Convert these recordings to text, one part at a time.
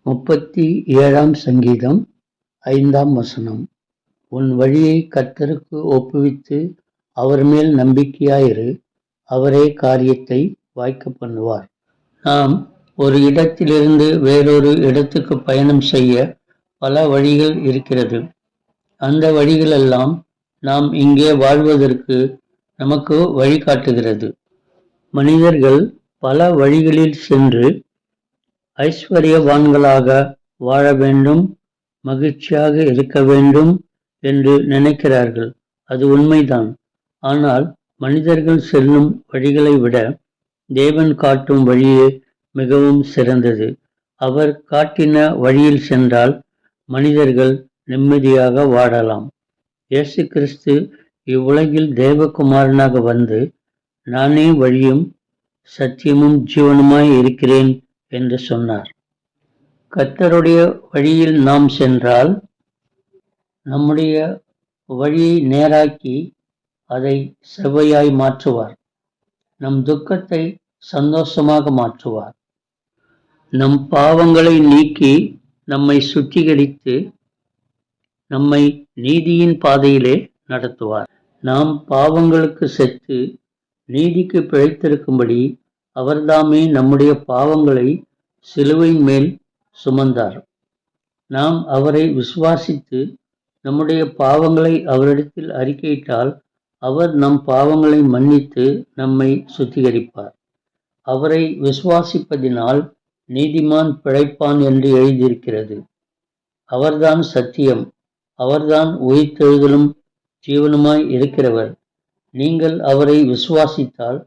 37 சங்கீதம் 5 உன் வழியைக் கர்த்தருக்கு ஒப்புவித்து அவர்மேல் நம்பிக்கையாயிரு, அவரே காரியத்தை வாய்க்கப் பண்ணுவார். நாம் ஒரு இடத்திலிருந்து வேறொரு இடத்துக்கு பயணம் செய்ய பல வழிகள் இருக்கிறது. அந்த வழிகளெல்லாம் நாம் இங்கே வாழ்வதற்கு நமக்கு வழிகாட்டுகிறது. மனிதர்கள் பல வழிகளில் சென்று ஐஸ்வர்யவான்களாக வாழ வேண்டும், மகிழ்ச்சியாக இருக்க வேண்டும் என்று நினைக்கிறார்கள். அது உண்மைதான். ஆனால் மனிதர்கள் செல்லும் வழிகளை விட தேவன் காட்டும் வழியே மிகவும் சிறந்தது. அவர் காட்டின வழியில் சென்றால் மனிதர்கள் நிம்மதியாக வாழலாம். இயேசு கிறிஸ்து இவ்வுலகில் தேவகுமாரனாக வந்து, நானே வழியும் சத்தியமும் ஜீவனுமாய் இருக்கிறேன் என்று சொன்னார். கர்த்தருடைய வழியில் நாம் சென்றால் நம்முடைய வழியை நேராக்கி அதை செவ்வையாய் மாற்றுவார். நம் துக்கத்தை சந்தோஷமாக மாற்றுவார். நம் பாவங்களை நீக்கி நம்மை சுத்திகரித்து நம்மை நீதியின் பாதையிலே நடத்துவார். நாம் பாவங்களுக்கு செத்து நீதிக்கு பிழைத்திருக்கும்படி அவர்தாமே நம்முடைய பாவங்களை சிலுவையின் மேல் சுமந்தார். நாம் அவரை விசுவாசித்து நம்முடைய பாவங்களை அவரிடத்தில் அறிக்கையிட்டால் அவர் நம் பாவங்களை மன்னித்து நம்மை சுத்திகரிப்பார். அவரை விசுவாசிப்பதினால் நீதிமான் பிழைப்பான் என்று எழுதியிருக்கிறது. அவர்தான் சத்தியம், அவர்தான் உயிர்த்தெழுதலும் ஜீவனுமாய் இருக்கிறவர். நீங்கள் அவரை விசுவாசித்தால்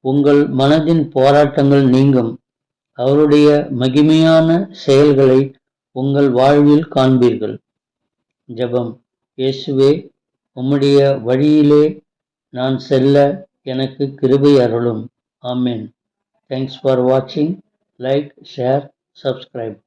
உங்கள் மனதின் போராட்டங்கள் நீங்கும். அவருடைய மகிமையான செயல்களை உங்கள் வாழ்வில் காண்பீர்கள். ஜெபம். இயேசுவே, உம்முடைய வழியிலே நான் செல்ல எனக்கு கிருபை அருளும். ஆமென். தேங்க்ஸ் ஃபார் வாட்சிங். Like, share, subscribe.